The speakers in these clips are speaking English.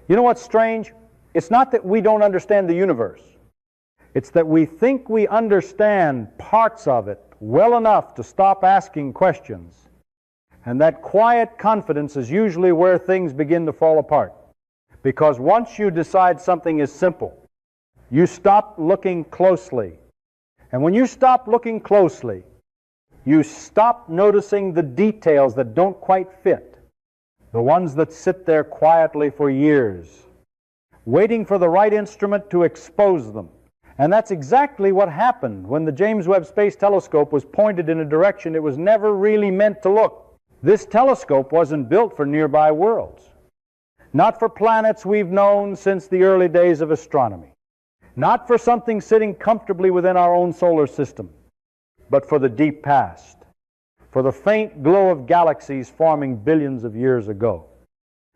You know what's strange? It's not that we don't understand the universe. It's that we think we understand parts of it well enough to stop asking questions. And that quiet confidence is usually where things begin to fall apart. Because once you decide something is simple, you stop looking closely. And when you stop looking closely, you stop noticing the details that don't quite fit, the ones that sit there quietly for years, waiting for the right instrument to expose them. And that's exactly what happened when the James Webb Space Telescope was pointed in a direction it was never really meant to look. This telescope wasn't built for nearby worlds, not for planets we've known since the early days of astronomy, not for something sitting comfortably within our own solar system, but for the deep past, for the faint glow of galaxies forming billions of years ago,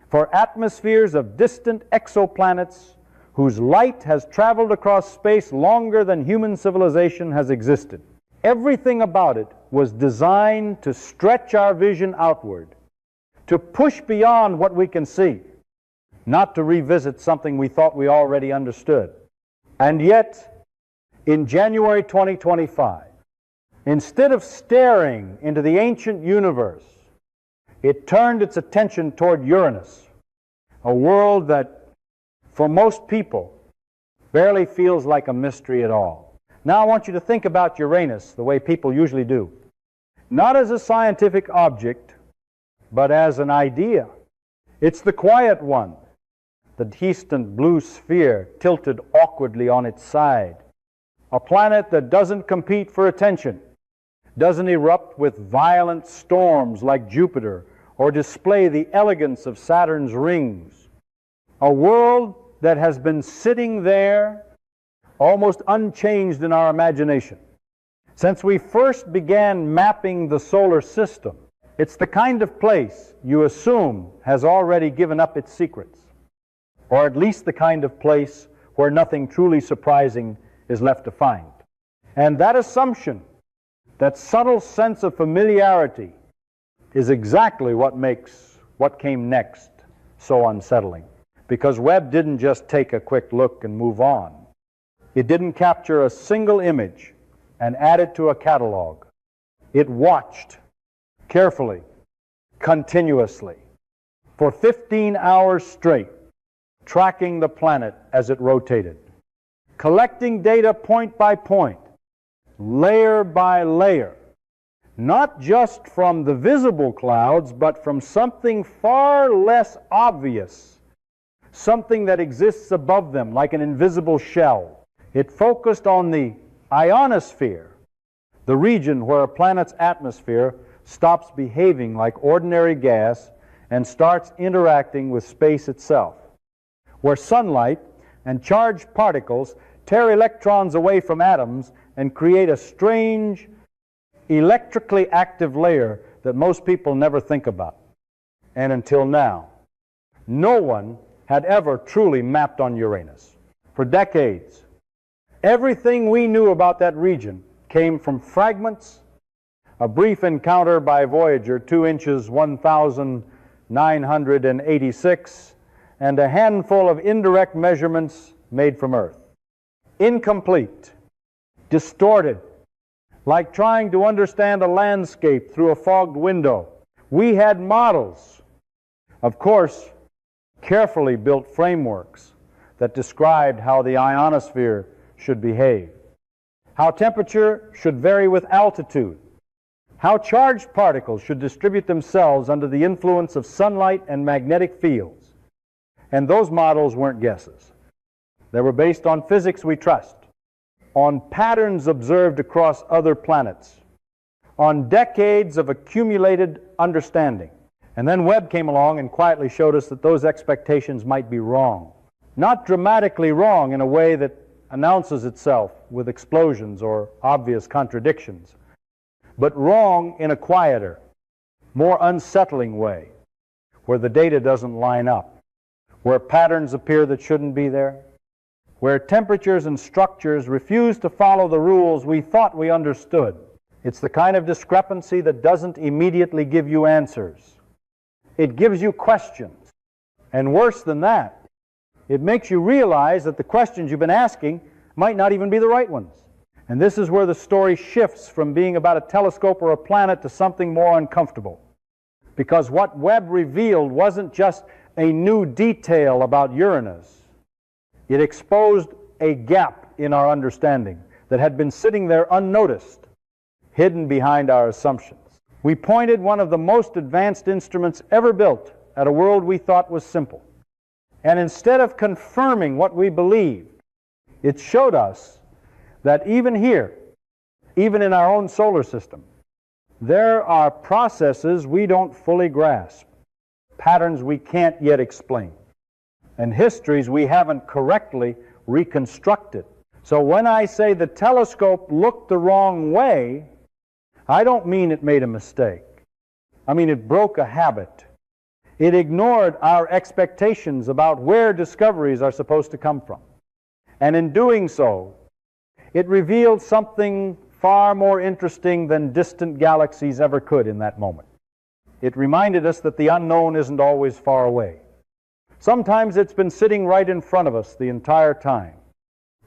for atmospheres of distant exoplanets whose light has traveled across space longer than human civilization has existed. Everything about it was designed to stretch our vision outward, to push beyond what we can see, not to revisit something we thought we already understood. And yet, in January 2025, instead of staring into the ancient universe, it turned its attention toward Uranus, a world that, for most people, barely feels like a mystery at all. Now I want you to think about Uranus the way people usually do. Not as a scientific object, but as an idea. It's the quiet one, the distant blue sphere tilted awkwardly on its side. A planet that doesn't compete for attention, doesn't erupt with violent storms like Jupiter, or display the elegance of Saturn's rings. A world that has been sitting there almost unchanged in our imagination. Since we first began mapping the solar system, it's the kind of place you assume has already given up its secrets, or at least the kind of place where nothing truly surprising is left to find. And that assumption, that subtle sense of familiarity, is exactly what makes what came next so unsettling. Because Webb didn't just take a quick look and move on. It didn't capture a single image and add it to a catalog. It watched carefully, continuously, for 15 hours straight, tracking the planet as it rotated, collecting data point by point, layer by layer, not just from the visible clouds, but from something far less obvious, something that exists above them like an invisible shell. It focused on the ionosphere, the region where a planet's atmosphere stops behaving like ordinary gas and starts interacting with space itself, where sunlight and charged particles tear electrons away from atoms and create a strange, electrically active layer that most people never think about. And until now, no one had ever truly mapped on Uranus. For decades, everything we knew about that region came from fragments, a brief encounter by Voyager 2 inches 1,986, and a handful of indirect measurements made from Earth. Incomplete, distorted, like trying to understand a landscape through a fogged window. We had models, of course, carefully built frameworks that described how the ionosphere should behave, how temperature should vary with altitude, how charged particles should distribute themselves under the influence of sunlight and magnetic fields. And those models weren't guesses. They were based on physics we trust, on patterns observed across other planets, on decades of accumulated understanding. And then Webb came along and quietly showed us that those expectations might be wrong. Not dramatically wrong in a way that announces itself with explosions or obvious contradictions, but wrong in a quieter, more unsettling way, where the data doesn't line up, where patterns appear that shouldn't be there, where temperatures and structures refuse to follow the rules we thought we understood. It's the kind of discrepancy that doesn't immediately give you answers. It gives you questions. And worse than that, it makes you realize that the questions you've been asking might not even be the right ones. And this is where the story shifts from being about a telescope or a planet to something more uncomfortable. Because what Webb revealed wasn't just a new detail about Uranus. It exposed a gap in our understanding that had been sitting there unnoticed, hidden behind our assumptions. We pointed one of the most advanced instruments ever built at a world we thought was simple. And instead of confirming what we believed, it showed us that even here, even in our own solar system, there are processes we don't fully grasp, patterns we can't yet explain, and histories we haven't correctly reconstructed. So when I say the telescope looked the wrong way, I don't mean it made a mistake. I mean it broke a habit. It ignored our expectations about where discoveries are supposed to come from. And in doing so, it revealed something far more interesting than distant galaxies ever could in that moment. It reminded us that the unknown isn't always far away. Sometimes it's been sitting right in front of us the entire time,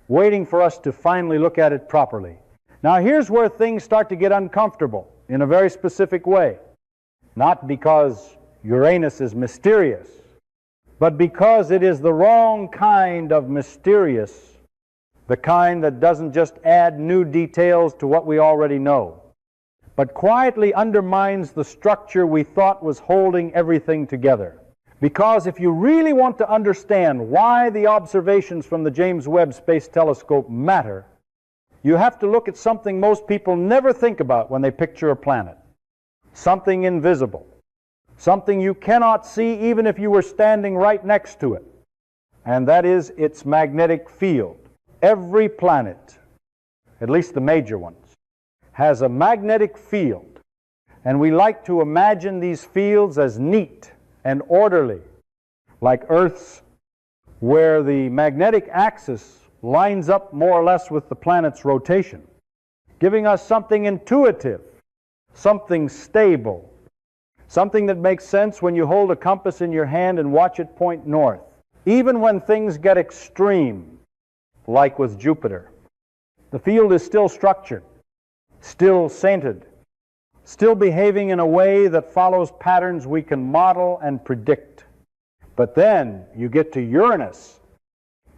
waiting for us to finally look at it properly. Now here's where things start to get uncomfortable in a very specific way. Not because Uranus is mysterious, but because it is the wrong kind of mysterious, the kind that doesn't just add new details to what we already know, but quietly undermines the structure we thought was holding everything together. Because if you really want to understand why the observations from the James Webb Space Telescope matter, you have to look at something most people never think about when they picture a planet. Something invisible. Something you cannot see even if you were standing right next to it. And that is its magnetic field. Every planet, at least the major ones, has a magnetic field. And we like to imagine these fields as neat and orderly, like Earth's, where the magnetic axis lines up more or less with the planet's rotation, giving us something intuitive, something stable, something that makes sense when you hold a compass in your hand and watch it point north, even when things get extreme, like with Jupiter. The field is still structured, still centered, still behaving in a way that follows patterns we can model and predict. But then you get to Uranus,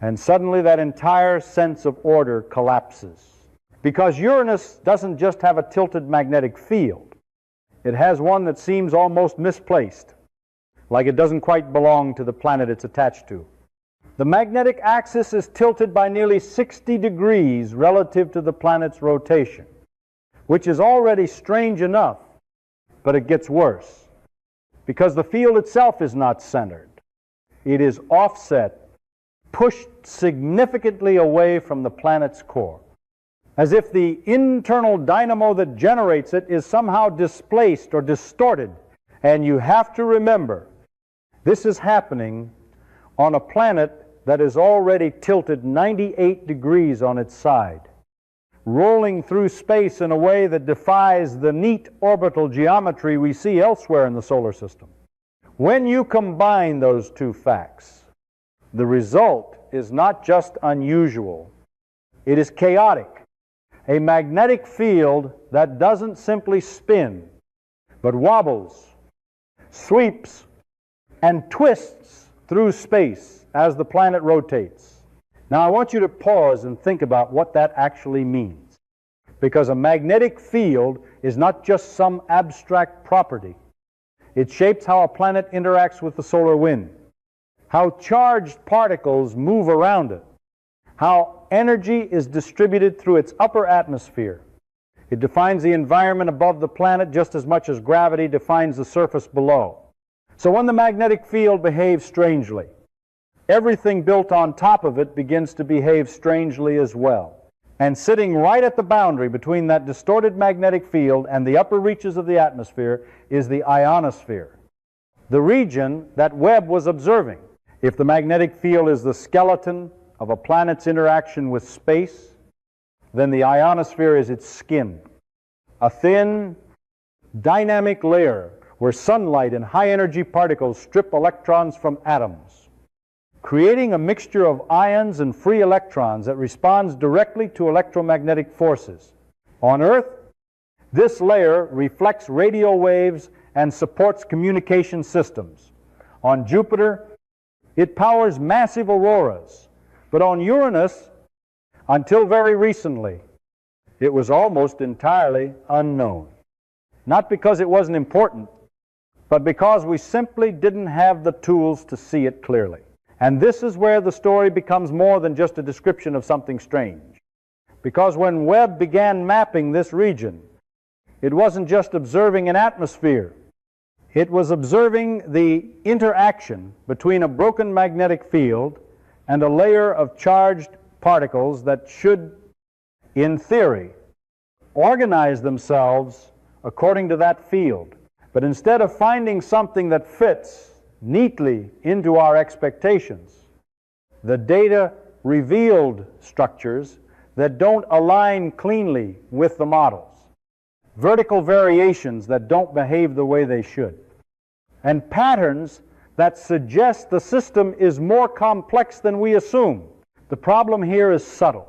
and suddenly that entire sense of order collapses. Because Uranus doesn't just have a tilted magnetic field. It has one that seems almost misplaced, like it doesn't quite belong to the planet it's attached to. The magnetic axis is tilted by nearly 60 degrees relative to the planet's rotation, which is already strange enough, but it gets worse, because the field itself is not centered. It is offset, pushed significantly away from the planet's core, as if the internal dynamo that generates it is somehow displaced or distorted. And you have to remember, this is happening on a planet that is already tilted 98 degrees on its side, rolling through space in a way that defies the neat orbital geometry we see elsewhere in the solar system. When you combine those two facts, the result is not just unusual, it is chaotic. A magnetic field that doesn't simply spin, but wobbles, sweeps, and twists through space as the planet rotates. Now I want you to pause and think about what that actually means. Because a magnetic field is not just some abstract property. It shapes how a planet interacts with the solar wind, how charged particles move around it, how energy is distributed through its upper atmosphere. It defines the environment above the planet just as much as gravity defines the surface below. So when the magnetic field behaves strangely, everything built on top of it begins to behave strangely as well. And sitting right at the boundary between that distorted magnetic field and the upper reaches of the atmosphere is the ionosphere, the region that Webb was observing. If the magnetic field is the skeleton of a planet's interaction with space, then the ionosphere is its skin, a thin, dynamic layer where sunlight and high-energy particles strip electrons from atoms, creating a mixture of ions and free electrons that responds directly to electromagnetic forces. On Earth, this layer reflects radio waves and supports communication systems. On Jupiter, it powers massive auroras. But on Uranus, until very recently, it was almost entirely unknown. Not because it wasn't important, but because we simply didn't have the tools to see it clearly. And this is where the story becomes more than just a description of something strange. Because when Webb began mapping this region, it wasn't just observing an atmosphere. It was observing the interaction between a broken magnetic field and a layer of charged particles that should, in theory, organize themselves according to that field. But instead of finding something that fits neatly into our expectations, the data revealed structures that don't align cleanly with the models, vertical variations that don't behave the way they should, and patterns that suggest the system is more complex than we assume. The problem here is subtle,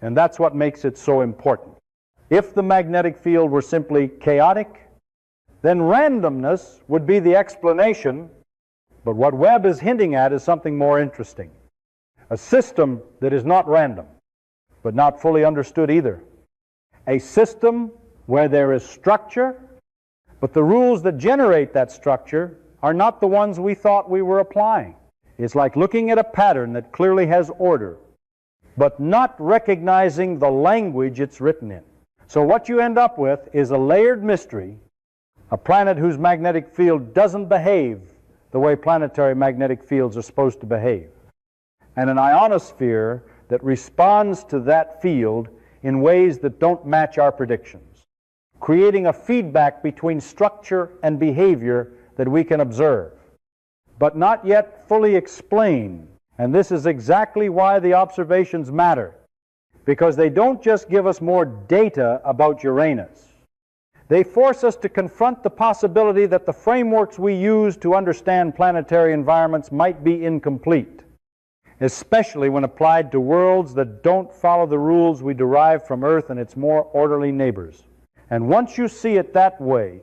and that's what makes it so important. If the magnetic field were simply chaotic, then randomness would be the explanation, but what Webb is hinting at is something more interesting. A system that is not random, but not fully understood either. A system where there is structure, but the rules that generate that structure are not the ones we thought we were applying. It's like looking at a pattern that clearly has order, but not recognizing the language it's written in. So what you end up with is a layered mystery, a planet whose magnetic field doesn't behave the way planetary magnetic fields are supposed to behave, and an ionosphere that responds to that field in ways that don't match our predictions, creating a feedback between structure and behavior that we can observe, but not yet fully explain. And this is exactly why the observations matter, because they don't just give us more data about Uranus. They force us to confront the possibility that the frameworks we use to understand planetary environments might be incomplete, especially when applied to worlds that don't follow the rules we derive from Earth and its more orderly neighbors. And once you see it that way,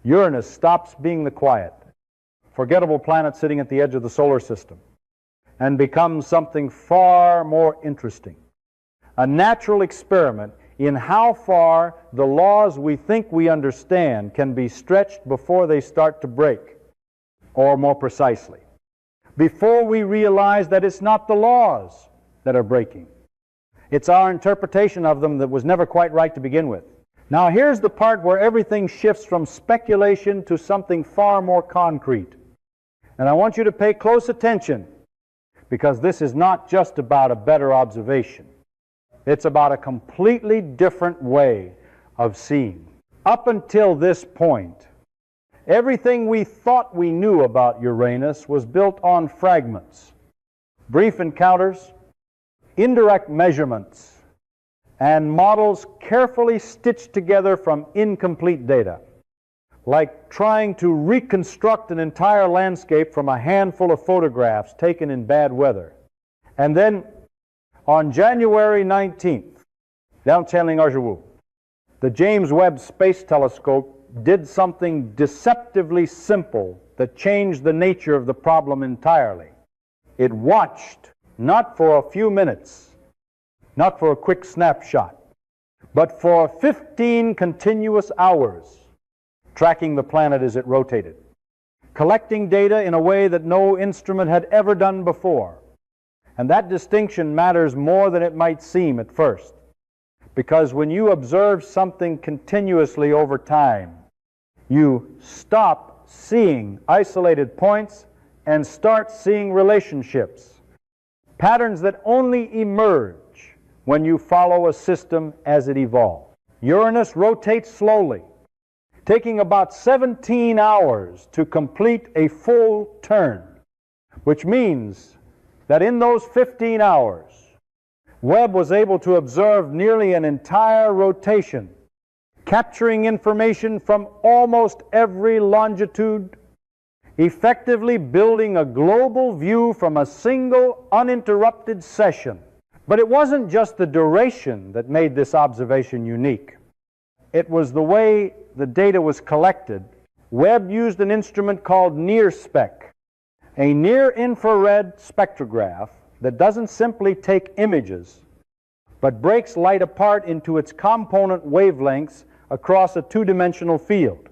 Uranus stops being the quiet, forgettable planet sitting at the edge of the solar system and becomes something far more interesting, a natural experiment in how far the laws we think we understand can be stretched before they start to break, or more precisely, before we realize that it's not the laws that are breaking. It's our interpretation of them that was never quite right to begin with. Now here's the part where everything shifts from speculation to something far more concrete. And I want you to pay close attention, because this is not just about a better observation. It's about a completely different way of seeing. Up until this point, everything we thought we knew about Uranus was built on fragments, brief encounters, indirect measurements, and models carefully stitched together from incomplete data, like trying to reconstruct an entire landscape from a handful of photographs taken in bad weather. And then, on January 19th, downtown Arjou, the James Webb Space Telescope did something deceptively simple that changed the nature of the problem entirely. It watched, not for a few minutes, not for a quick snapshot, but for 15 continuous hours, tracking the planet as it rotated, collecting data in a way that no instrument had ever done before. And that distinction matters more than it might seem at first, because when you observe something continuously over time, you stop seeing isolated points and start seeing relationships, patterns that only emerge when you follow a system as it evolves. Uranus rotates slowly, taking about 17 hours to complete a full turn, which means that in those 15 hours, Webb was able to observe nearly an entire rotation, capturing information from almost every longitude, effectively building a global view from a single uninterrupted session. But it wasn't just the duration that made this observation unique. It was the way the data was collected. Webb used an instrument called NIRSpec, a near-infrared spectrograph that doesn't simply take images, but breaks light apart into its component wavelengths across a two-dimensional field,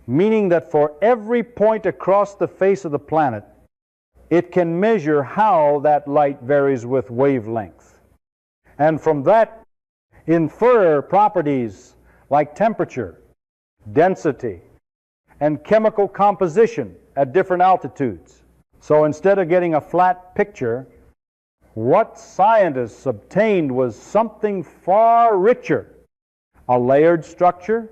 meaning that for every point across the face of the planet, it can measure how that light varies with wavelength. And from that, infer properties like temperature, density, and chemical composition at different altitudes. So instead of getting a flat picture, what scientists obtained was something far richer: a layered structure,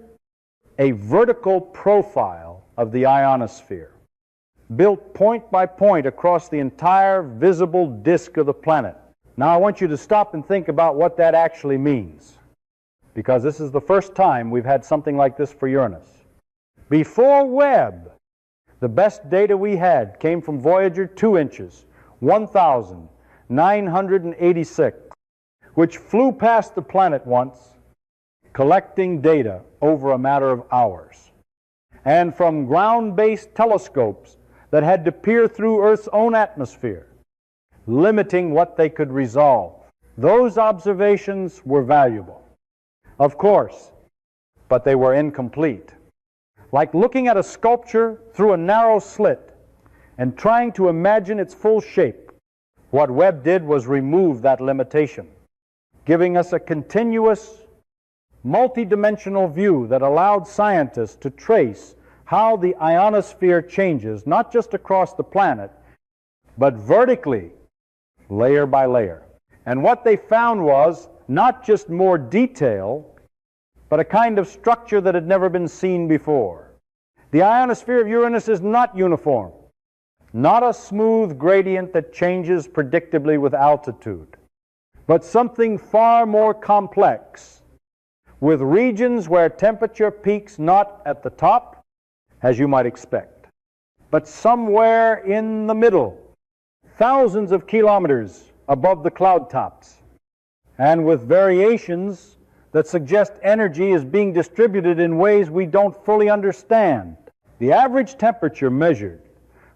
a vertical profile of the ionosphere, built point by point across the entire visible disk of the planet. Now I want you to stop and think about what that actually means, because this is the first time we've had something like this for Uranus. Before Webb, the best data we had came from Voyager 2 inches, 1,986, which flew past the planet once, collecting data over a matter of hours, and from ground-based telescopes that had to peer through Earth's own atmosphere, limiting what they could resolve. Those observations were valuable, of course, but they were incomplete. Like looking at a sculpture through a narrow slit and trying to imagine its full shape. What Webb did was remove that limitation, giving us a continuous, multidimensional view that allowed scientists to trace how the ionosphere changes, not just across the planet, but vertically, layer by layer. And what they found was not just more detail, but a kind of structure that had never been seen before. The ionosphere of Uranus is not uniform, not a smooth gradient that changes predictably with altitude, but something far more complex, with regions where temperature peaks not at the top, as you might expect, but somewhere in the middle, thousands of kilometers above the cloud tops, and with variations that suggest energy is being distributed in ways we don't fully understand. The average temperature measured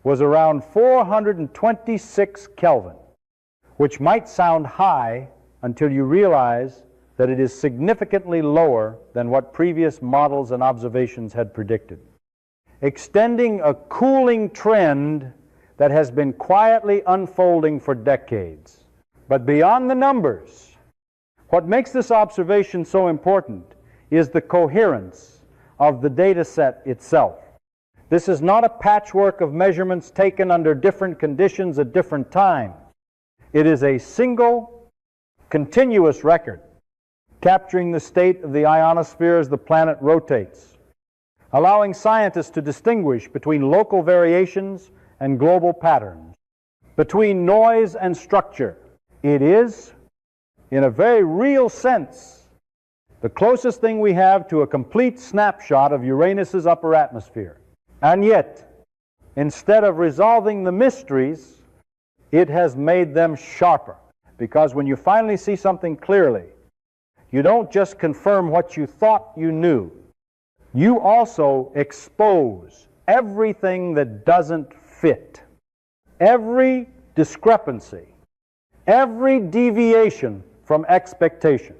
was around 426 Kelvin, which might sound high until you realize that it is significantly lower than what previous models and observations had predicted, extending a cooling trend that has been quietly unfolding for decades. But beyond the numbers, what makes this observation so important is the coherence of the data set itself. This is not a patchwork of measurements taken under different conditions at different times. It is a single, continuous record, capturing the state of the ionosphere as the planet rotates, allowing scientists to distinguish between local variations and global patterns, between noise and structure. It is, in a very real sense, the closest thing we have to a complete snapshot of Uranus's upper atmosphere. And yet, instead of resolving the mysteries, it has made them sharper. Because when you finally see something clearly, you don't just confirm what you thought you knew. You also expose everything that doesn't fit, every discrepancy, every deviation from expectation.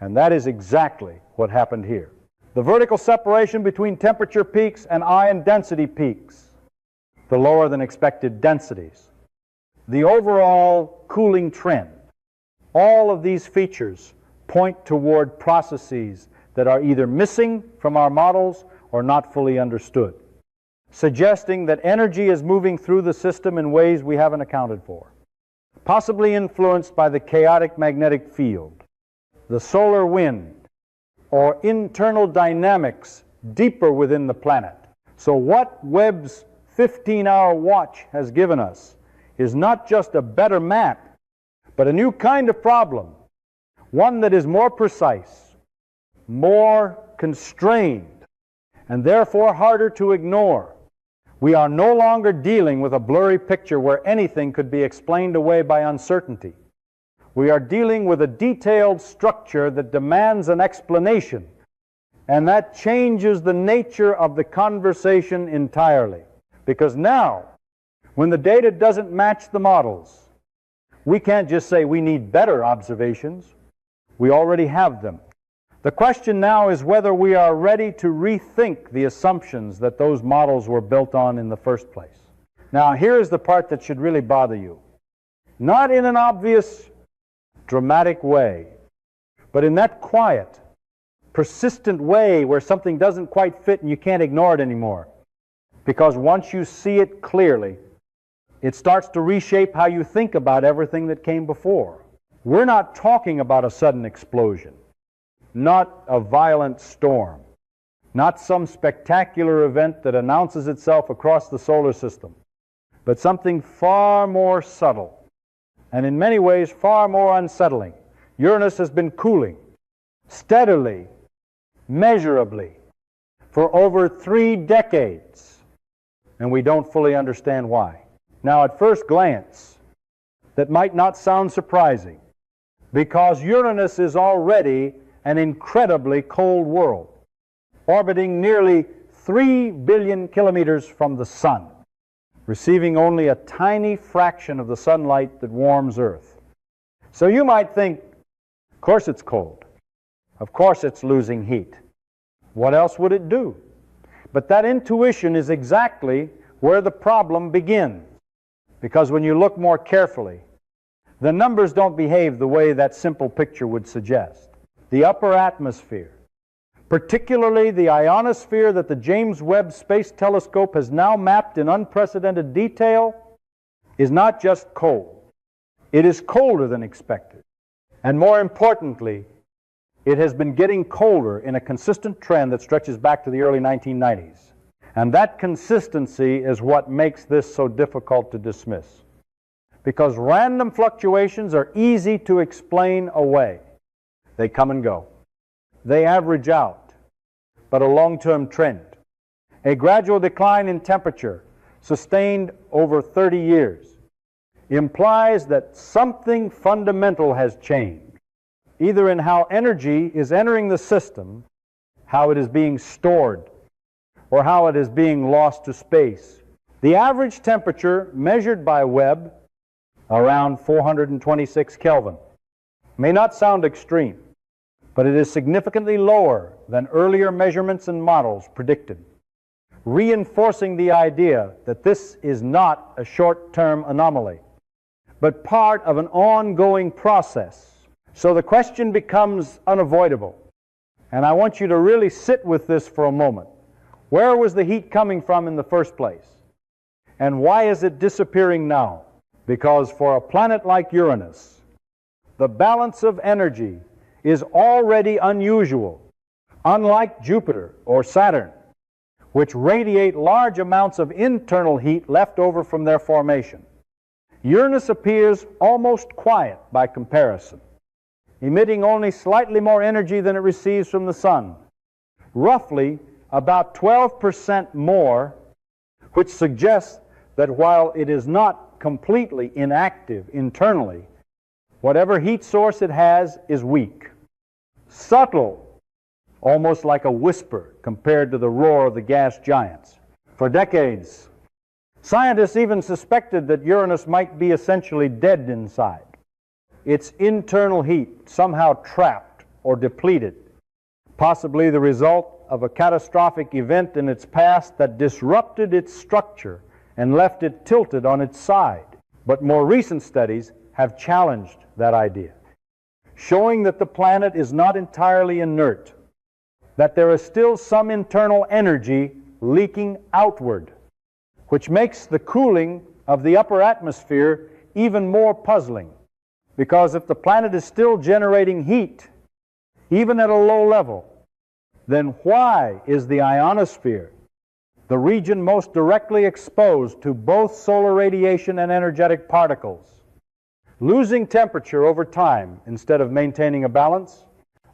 And that is exactly what happened here. The vertical separation between temperature peaks and ion density peaks, the lower than expected densities, the overall cooling trend, all of these features point toward processes that are either missing from our models or not fully understood, suggesting that energy is moving through the system in ways we haven't accounted for, possibly influenced by the chaotic magnetic field, the solar wind, or internal dynamics deeper within the planet. So what Webb's 15-hour watch has given us is not just a better map, but a new kind of problem, one that is more precise, more constrained, and therefore harder to ignore, We are no longer dealing with a blurry picture where anything could be explained away by uncertainty. We are dealing with a detailed structure that demands an explanation, and that changes the nature of the conversation entirely. Because now, when the data doesn't match the models, we can't just say we need better observations. We already have them. The question now is whether we are ready to rethink the assumptions that those models were built on in the first place. Now, here's the part that should really bother you. Not in an obvious, dramatic way, but in that quiet, persistent way where something doesn't quite fit and you can't ignore it anymore. Because once you see it clearly, it starts to reshape how you think about everything that came before. We're not talking about a sudden explosion, not a violent storm, not some spectacular event that announces itself across the solar system, but something far more subtle and in many ways far more unsettling. Uranus has been cooling steadily, measurably, for over 3 decades, and we don't fully understand why. Now, at first glance, that might not sound surprising, because Uranus is already an incredibly cold world, orbiting nearly 3 billion kilometers from the Sun, receiving only a tiny fraction of the sunlight that warms Earth. So you might think, of course it's cold. Of course it's losing heat. What else would it do? But that intuition is exactly where the problem begins. Because when you look more carefully, the numbers don't behave the way that simple picture would suggest. The upper atmosphere, particularly the ionosphere that the James Webb Space Telescope has now mapped in unprecedented detail, is not just cold. It is colder than expected. And more importantly, it has been getting colder in a consistent trend that stretches back to the early 1990s. And that consistency is what makes this so difficult to dismiss. Because random fluctuations are easy to explain away. They come and go. They average out. But a long-term trend, a gradual decline in temperature sustained over 30 years, implies that something fundamental has changed, either in how energy is entering the system, how it is being stored, or how it is being lost to space. The average temperature measured by Webb, around 426 Kelvin, may not sound extreme, but it is significantly lower than earlier measurements and models predicted, reinforcing the idea that this is not a short-term anomaly, but part of an ongoing process. So the question becomes unavoidable, and I want you to really sit with this for a moment. Where was the heat coming from in the first place? And why is it disappearing now? Because for a planet like Uranus, the balance of energy is already unusual, unlike Jupiter or Saturn, which radiate large amounts of internal heat left over from their formation. Uranus appears almost quiet by comparison, emitting only slightly more energy than it receives from the Sun, roughly about 12% more, which suggests that while it is not completely inactive internally, whatever heat source it has is weak, subtle, almost like a whisper compared to the roar of the gas giants. For decades, scientists even suspected that Uranus might be essentially dead inside, its internal heat somehow trapped or depleted, possibly the result of a catastrophic event in its past that disrupted its structure and left it tilted on its side. But more recent studies have challenged that idea, showing that the planet is not entirely inert, that there is still some internal energy leaking outward, which makes the cooling of the upper atmosphere even more puzzling. Because if the planet is still generating heat, even at a low level, then why is the ionosphere, the region most directly exposed to both solar radiation and energetic particles, losing temperature over time instead of maintaining a balance?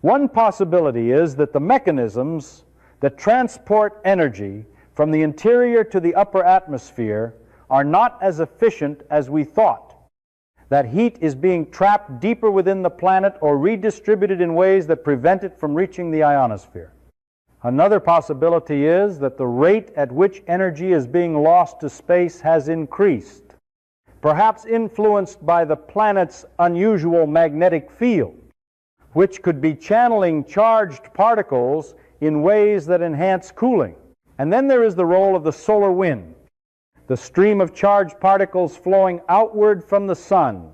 One possibility is that the mechanisms that transport energy from the interior to the upper atmosphere are not as efficient as we thought. That heat is being trapped deeper within the planet or redistributed in ways that prevent it from reaching the ionosphere. Another possibility is that the rate at which energy is being lost to space has increased, perhaps influenced by the planet's unusual magnetic field, which could be channeling charged particles in ways that enhance cooling. And then there is the role of the solar wind, the stream of charged particles flowing outward from the sun,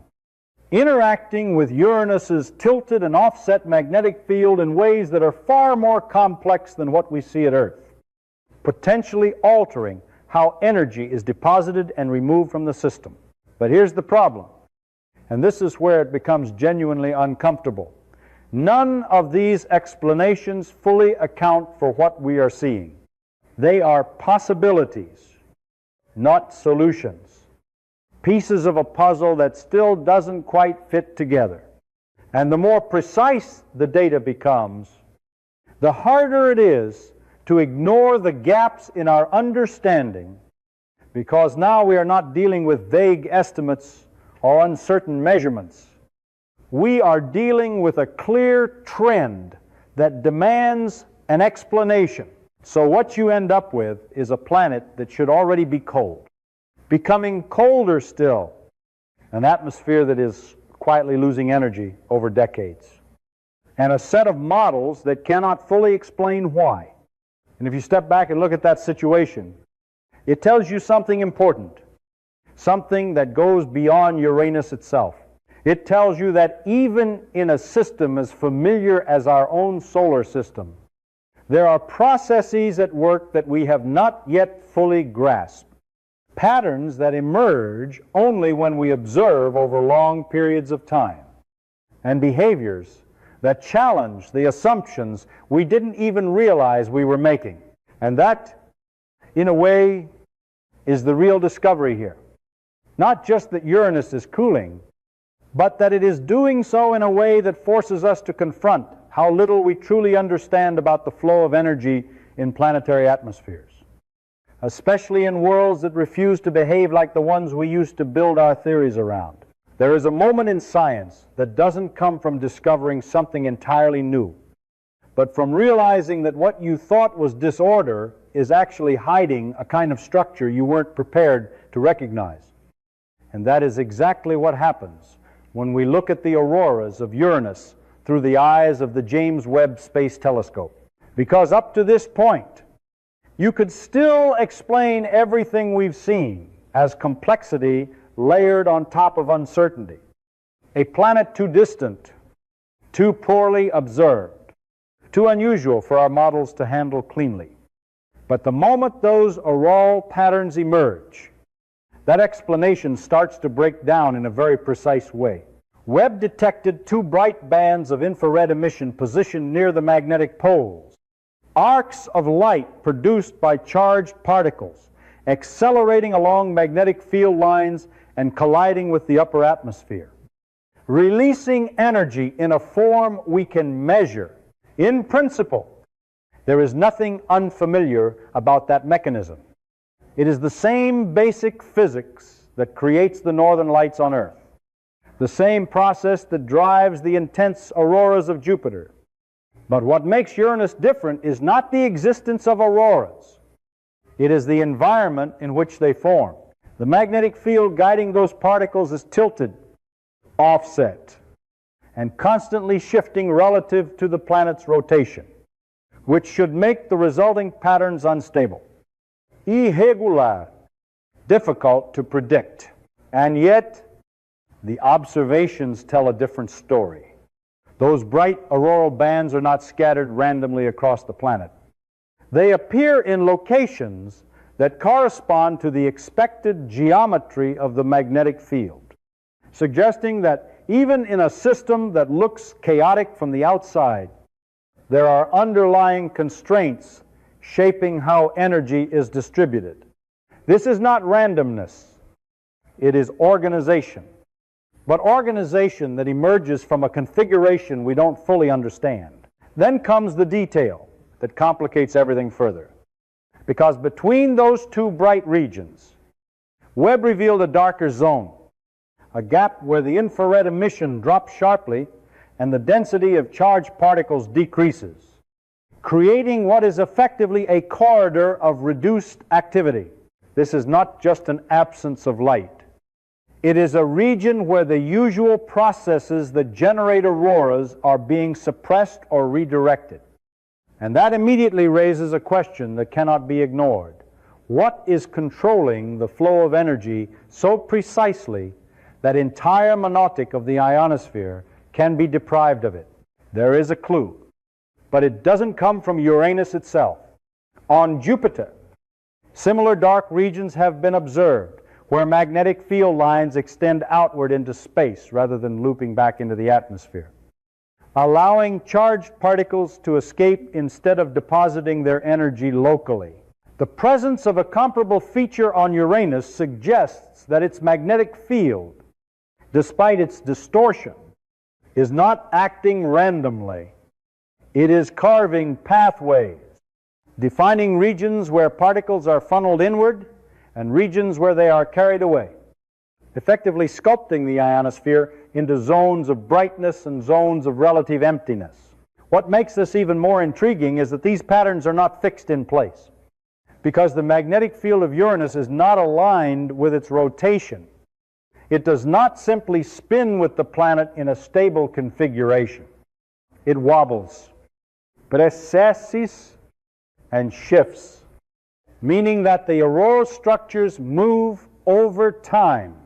interacting with Uranus's tilted and offset magnetic field in ways that are far more complex than what we see at Earth, potentially altering how energy is deposited and removed from the system. But here's the problem, and this is where it becomes genuinely uncomfortable. None of these explanations fully account for what we are seeing. They are possibilities, not solutions. Pieces of a puzzle that still doesn't quite fit together. And the more precise the data becomes, the harder it is to ignore the gaps in our understanding, because now we are not dealing with vague estimates or uncertain measurements. We are dealing with a clear trend that demands an explanation. So what you end up with is a planet that should already be cold, becoming colder still, an atmosphere that is quietly losing energy over decades, and a set of models that cannot fully explain why. And if you step back and look at that situation, it tells you something important, something that goes beyond Uranus itself. It tells you that even in a system as familiar as our own solar system, there are processes at work that we have not yet fully grasped, patterns that emerge only when we observe over long periods of time, and behaviors that challenge the assumptions we didn't even realize we were making. And that, in a way, is the real discovery here. Not just that Uranus is cooling, but that it is doing so in a way that forces us to confront how little we truly understand about the flow of energy in planetary atmospheres, especially in worlds that refuse to behave like the ones we used to build our theories around. There is a moment in science that doesn't come from discovering something entirely new, but from realizing that what you thought was disorder is actually hiding a kind of structure you weren't prepared to recognize. And that is exactly what happens when we look at the auroras of Uranus through the eyes of the James Webb Space Telescope. Because up to this point, you could still explain everything we've seen as complexity layered on top of uncertainty. A planet too distant, too poorly observed, too unusual for our models to handle cleanly. But the moment those auroral patterns emerge, that explanation starts to break down in a very precise way. Webb detected two bright bands of infrared emission positioned near the magnetic poles, arcs of light produced by charged particles, accelerating along magnetic field lines and colliding with the upper atmosphere, releasing energy in a form we can measure. In principle, there is nothing unfamiliar about that mechanism. It is the same basic physics that creates the northern lights on Earth, the same process that drives the intense auroras of Jupiter. But what makes Uranus different is not the existence of auroras. It is the environment in which they form. The magnetic field guiding those particles is tilted, offset, and constantly shifting relative to the planet's rotation, which should make the resulting patterns unstable, irregular, difficult to predict. And yet, the observations tell a different story. Those bright auroral bands are not scattered randomly across the planet. They appear in locations that correspond to the expected geometry of the magnetic field, suggesting that even in a system that looks chaotic from the outside, there are underlying constraints shaping how energy is distributed. This is not randomness, it is organization. But organization that emerges from a configuration we don't fully understand. Then comes the detail that complicates everything further. because between those two bright regions, Webb revealed a darker zone, a gap where the infrared emission drops sharply and the density of charged particles decreases, creating what is effectively a corridor of reduced activity. This is not just an absence of light. It is a region where the usual processes that generate auroras are being suppressed or redirected. And that immediately raises a question that cannot be ignored. What is controlling the flow of energy so precisely that entire monodic of the ionosphere can be deprived of it? There is a clue, but it doesn't come from Uranus itself. On Jupiter, similar dark regions have been observed where magnetic field lines extend outward into space rather than looping back into the atmosphere, allowing charged particles to escape instead of depositing their energy locally. The presence of a comparable feature on Uranus suggests that its magnetic field, despite its distortion, is not acting randomly. It is carving pathways, defining regions where particles are funneled inward and regions where they are carried away, effectively sculpting the ionosphere into zones of brightness and zones of relative emptiness. What makes this even more intriguing is that these patterns are not fixed in place, because the magnetic field of Uranus is not aligned with its rotation. It does not simply spin with the planet in a stable configuration. It wobbles, precesses, and shifts, meaning that the auroral structures move over time,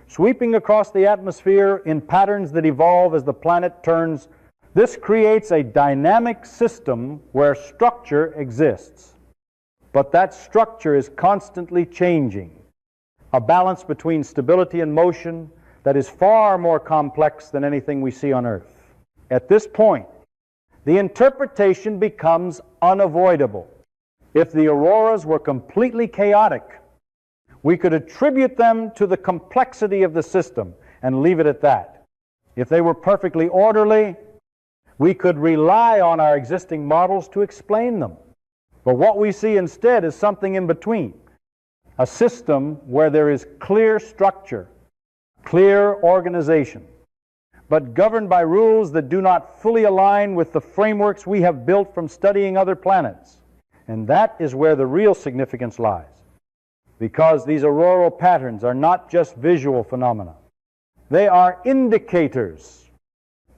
sweeping across the atmosphere in patterns that evolve as the planet turns. This creates a dynamic system where structure exists, but that structure is constantly changing, a balance between stability and motion that is far more complex than anything we see on Earth. At this point, the interpretation becomes unavoidable. If the auroras were completely chaotic, we could attribute them to the complexity of the system and leave it at that. If they were perfectly orderly, we could rely on our existing models to explain them. But what we see instead is something in between, a system where there is clear structure, clear organization, but governed by rules that do not fully align with the frameworks we have built from studying other planets. And that is where the real significance lies, because these auroral patterns are not just visual phenomena. They are indicators,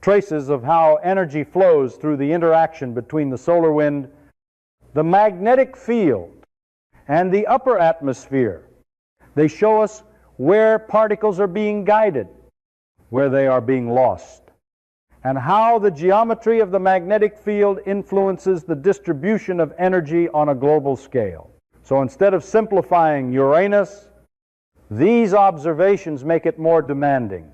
traces of how energy flows through the interaction between the solar wind, the magnetic field, and the upper atmosphere. They show us where particles are being guided, where they are being lost, and how the geometry of the magnetic field influences the distribution of energy on a global scale. So instead of simplifying Uranus, these observations make it more demanding,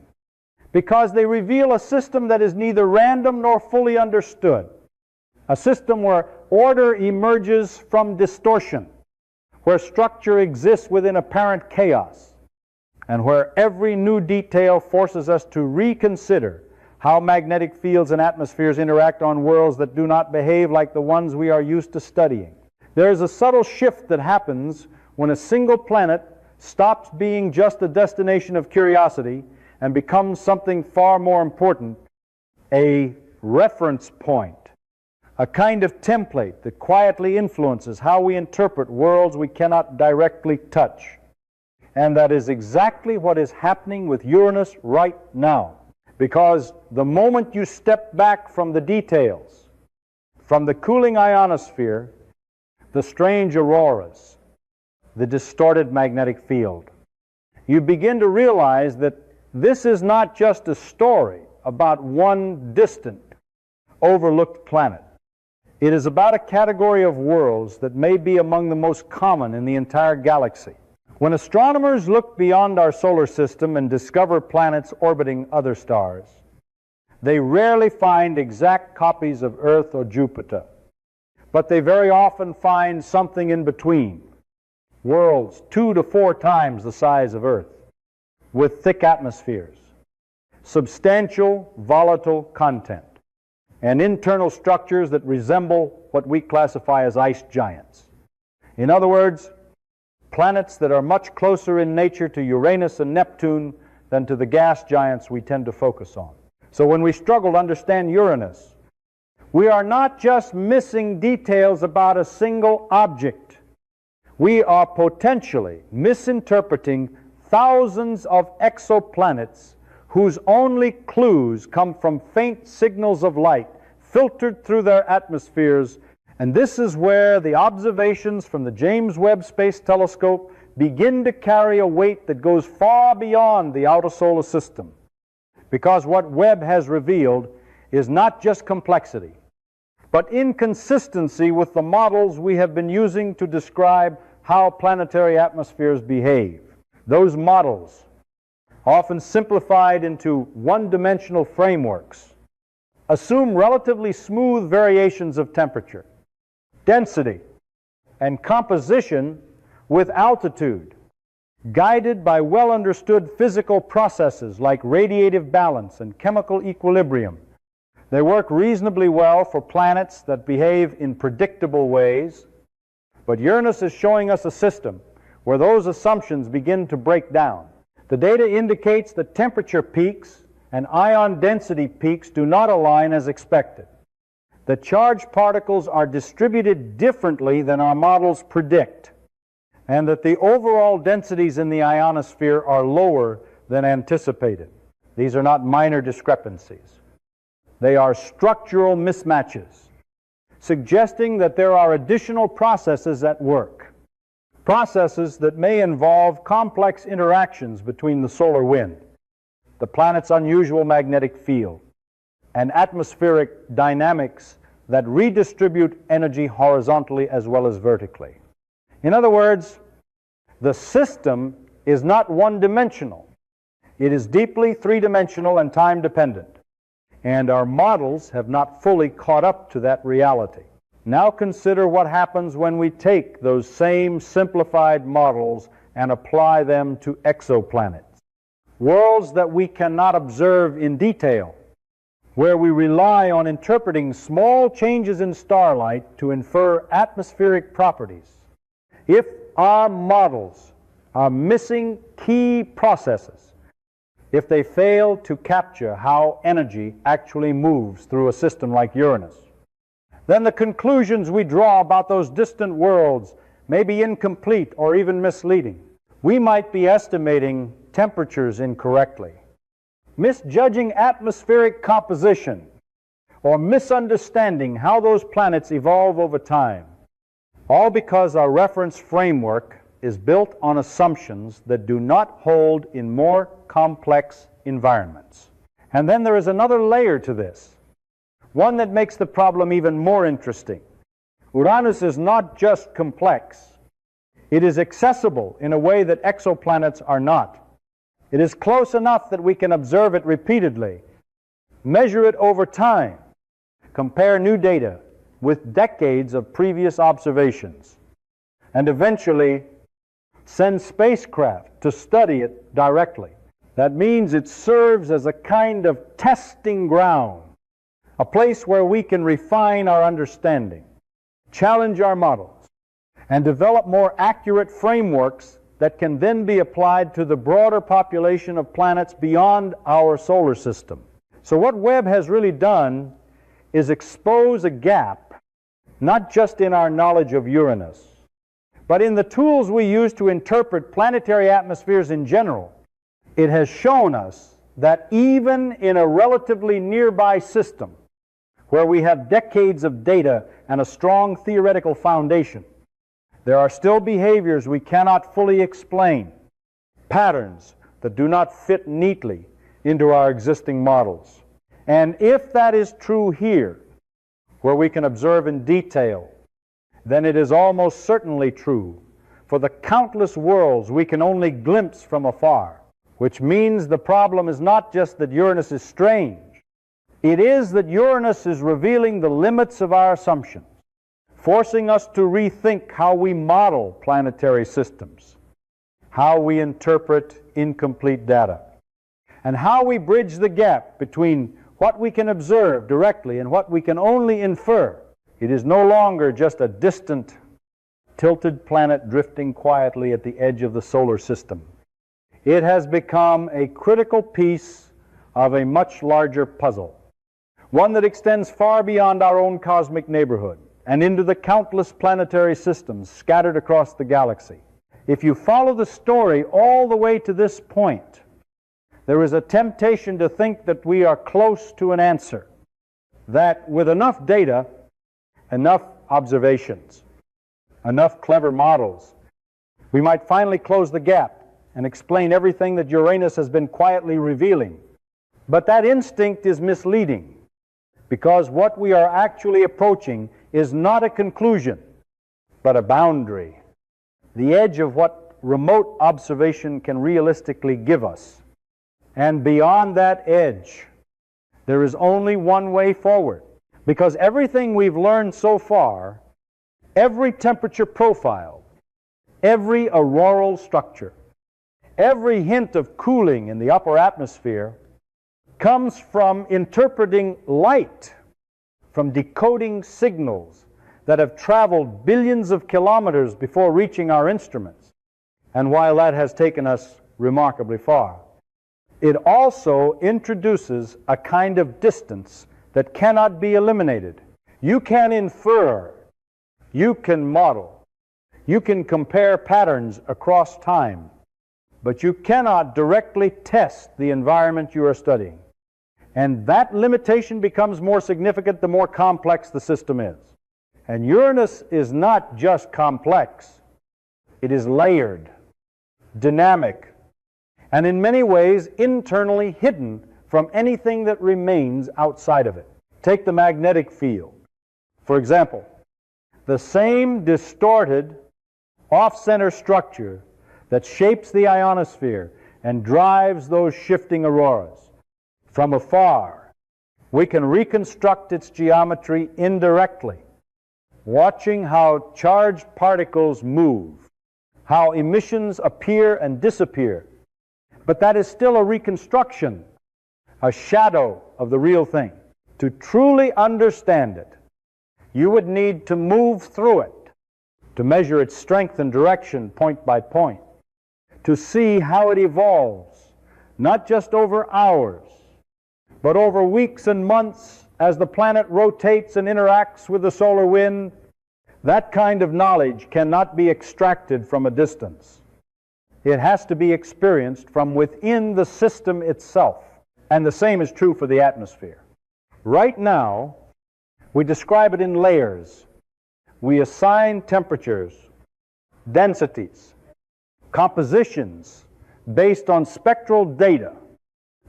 because they reveal a system that is neither random nor fully understood, a system where order emerges from distortion, where structure exists within apparent chaos, and where every new detail forces us to reconsider how magnetic fields and atmospheres interact on worlds that do not behave like the ones we are used to studying. There is a subtle shift that happens when a single planet stops being just a destination of curiosity and becomes something far more important, a reference point, a kind of template that quietly influences how we interpret worlds we cannot directly touch. And that is exactly what is happening with Uranus right now. Because the moment you step back from the details, from the cooling ionosphere, the strange auroras, the distorted magnetic field, you begin to realize that this is not just a story about one distant, overlooked planet. It is about a category of worlds that may be among the most common in the entire galaxy. When astronomers look beyond our solar system and discover planets orbiting other stars, they rarely find exact copies of Earth or Jupiter, but they very often find something in between, worlds 2 to 4 times the size of Earth, with thick atmospheres, substantial volatile content, and internal structures that resemble what we classify as ice giants. In other words, planets that are much closer in nature to Uranus and Neptune than to the gas giants we tend to focus on. So when we struggle to understand Uranus, we are not just missing details about a single object. We are potentially misinterpreting thousands of exoplanets whose only clues come from faint signals of light filtered through their atmospheres. And this is where the observations from the James Webb Space Telescope begin to carry a weight that goes far beyond the outer solar system. Because what Webb has revealed is not just complexity, but inconsistency with the models we have been using to describe how planetary atmospheres behave. Those models, often simplified into one-dimensional frameworks, assume relatively smooth variations of temperature, density, and composition with altitude, guided by well-understood physical processes like radiative balance and chemical equilibrium. They work reasonably well for planets that behave in predictable ways, but Uranus is showing us a system where those assumptions begin to break down. The data indicates that temperature peaks and ion density peaks do not align as expected. The charged particles are distributed differently than our models predict, and that the overall densities in the ionosphere are lower than anticipated. These are not minor discrepancies. They are structural mismatches, suggesting that there are additional processes at work, processes that may involve complex interactions between the solar wind, the planet's unusual magnetic field, and atmospheric dynamics that redistribute energy horizontally as well as vertically. In other words, the system is not one-dimensional. It is deeply three-dimensional and time-dependent, and our models have not fully caught up to that reality. Now consider what happens when we take those same simplified models and apply them to exoplanets, worlds that we cannot observe in detail, where we rely on interpreting small changes in starlight to infer atmospheric properties. If our models are missing key processes, if they fail to capture how energy actually moves through a system like Uranus, then the conclusions we draw about those distant worlds may be incomplete or even misleading. We might be estimating temperatures incorrectly, misjudging atmospheric composition, or misunderstanding how those planets evolve over time, all because our reference framework is built on assumptions that do not hold in more complex environments. And then there is another layer to this, one that makes the problem even more interesting. Uranus is not just complex. It is accessible in a way that exoplanets are not. It is close enough that we can observe it repeatedly, measure it over time, compare new data with decades of previous observations, and eventually send spacecraft to study it directly. That means it serves as a kind of testing ground, a place where we can refine our understanding, challenge our models, and develop more accurate frameworks that can then be applied to the broader population of planets beyond our solar system. So what Webb has really done is expose a gap, not just in our knowledge of Uranus, but in the tools we use to interpret planetary atmospheres in general. It has shown us that even in a relatively nearby system, where we have decades of data and a strong theoretical foundation, there are still behaviors we cannot fully explain, patterns that do not fit neatly into our existing models. And if that is true here, where we can observe in detail, then it is almost certainly true for the countless worlds we can only glimpse from afar, which means the problem is not just that Uranus is strange. It is that Uranus is revealing the limits of our assumptions, forcing us to rethink how we model planetary systems, how we interpret incomplete data, and how we bridge the gap between what we can observe directly and what we can only infer. It is no longer just a distant tilted planet drifting quietly at the edge of the solar system. It has become a critical piece of a much larger puzzle, one that extends far beyond our own cosmic neighborhood and into the countless planetary systems scattered across the galaxy. If you follow the story all the way to this point, there is a temptation to think that we are close to an answer, that with enough data, enough observations, enough clever models, we might finally close the gap and explain everything that Uranus has been quietly revealing. But that instinct is misleading, because what we are actually approaching is not a conclusion, but a boundary, the edge of what remote observation can realistically give us. And beyond that edge, there is only one way forward, because everything we've learned so far, every temperature profile, every auroral structure, every hint of cooling in the upper atmosphere comes from interpreting light, from decoding signals that have traveled billions of kilometers before reaching our instruments. And while that has taken us remarkably far, it also introduces a kind of distance that cannot be eliminated. You can infer, you can model, you can compare patterns across time, but you cannot directly test the environment you are studying. And that limitation becomes more significant the more complex the system is. And Uranus is not just complex, it is layered, dynamic, and in many ways internally hidden from anything that remains outside of it. Take the magnetic field. For example, the same distorted off-center structure that shapes the ionosphere and drives those shifting auroras. From afar, we can reconstruct its geometry indirectly, watching how charged particles move, how emissions appear and disappear. But that is still a reconstruction, a shadow of the real thing. To truly understand it, you would need to move through it, to measure its strength and direction point by point, to see how it evolves, not just over hours, but over weeks and months as the planet rotates and interacts with the solar wind. That kind of knowledge cannot be extracted from a distance. It has to be experienced from within the system itself. And the same is true for the atmosphere. Right now, we describe it in layers. We assign temperatures, densities, compositions based on spectral data.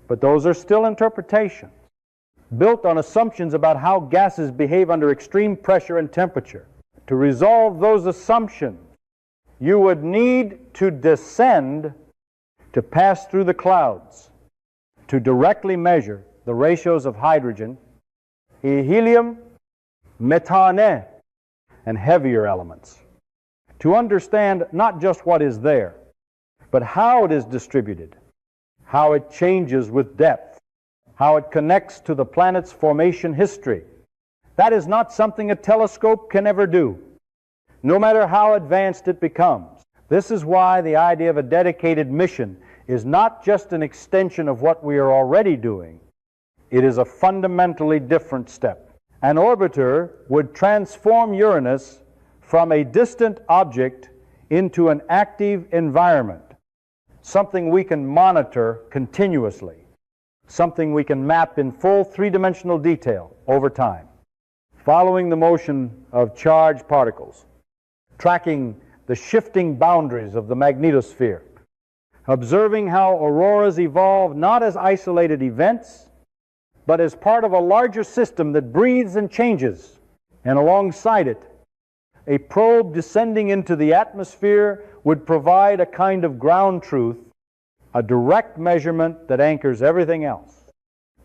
But those are still interpretations, built on assumptions about how gases behave under extreme pressure and temperature. To resolve those assumptions, you would need to descend to pass through the clouds, to directly measure the ratios of hydrogen, helium, methane, and heavier elements, to understand not just what is there, but how it is distributed, how it changes with depth, how it connects to the planet's formation history. That is not something a telescope can ever do, no matter how advanced it becomes. This is why the idea of a dedicated mission is not just an extension of what we are already doing. It is a fundamentally different step. An orbiter would transform Uranus from a distant object into an active environment, something we can monitor continuously, something we can map in full three-dimensional detail over time, following the motion of charged particles, tracking the shifting boundaries of the magnetosphere, observing how auroras evolve not as isolated events, but as part of a larger system that breathes and changes. And alongside it, a probe descending into the atmosphere would provide a kind of ground truth, a direct measurement that anchors everything else,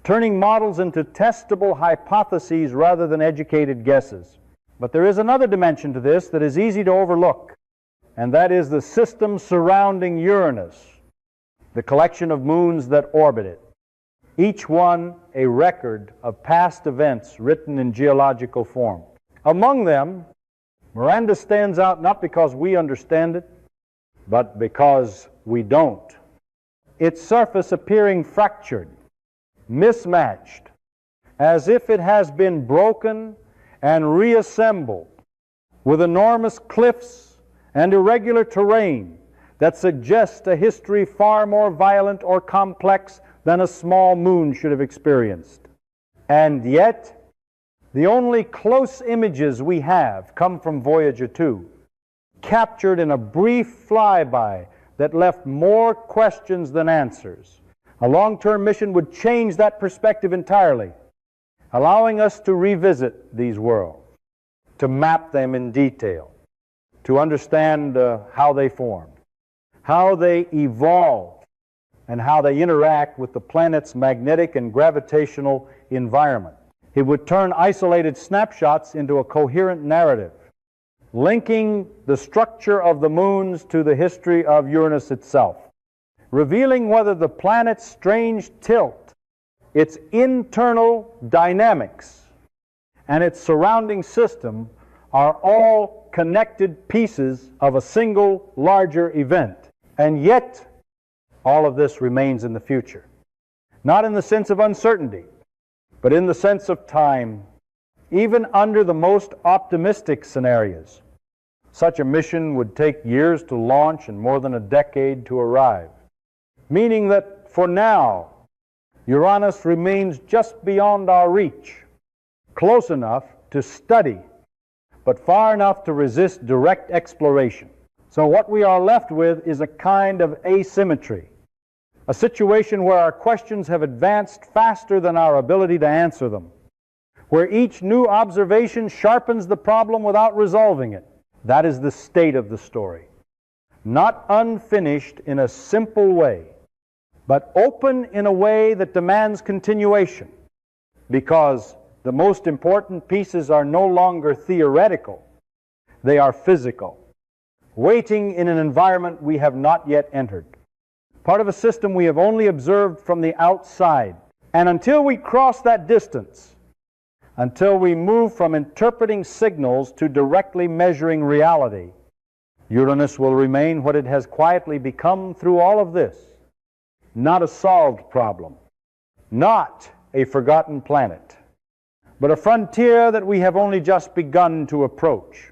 turning models into testable hypotheses rather than educated guesses. But there is another dimension to this that is easy to overlook, and that is the system surrounding Uranus, the collection of moons that orbit it, each one a record of past events written in geological form. Among them, Miranda stands out not because we understand it, but because we don't. Its surface appearing fractured, mismatched, as if it has been broken and reassembled, with enormous cliffs and irregular terrain that suggests a history far more violent or complex than a small moon should have experienced. And yet, the only close images we have come from Voyager 2, captured in a brief flyby that left more questions than answers. A long-term mission would change that perspective entirely, allowing us to revisit these worlds, to map them in detail, to understand how they formed, how they evolved, and how they interact with the planet's magnetic and gravitational environment. It would turn isolated snapshots into a coherent narrative, linking the structure of the moons to the history of Uranus itself, revealing whether the planet's strange tilt, its internal dynamics, and its surrounding system are all connected pieces of a single larger event. And yet, all of this remains in the future. Not in the sense of uncertainty, but in the sense of time. Even under the most optimistic scenarios, such a mission would take years to launch and more than a decade to arrive, meaning that for now, Uranus remains just beyond our reach, close enough to study, but far enough to resist direct exploration. So what we are left with is a kind of asymmetry, a situation where our questions have advanced faster than our ability to answer them, where each new observation sharpens the problem without resolving it. That is the state of the story. Not unfinished in a simple way, but open in a way that demands continuation, because the most important pieces are no longer theoretical, they are physical, waiting in an environment we have not yet entered, part of a system we have only observed from the outside. And until we cross that distance, until we move from interpreting signals to directly measuring reality, Uranus will remain what it has quietly become through all of this: not a solved problem, not a forgotten planet, but a frontier that we have only just begun to approach.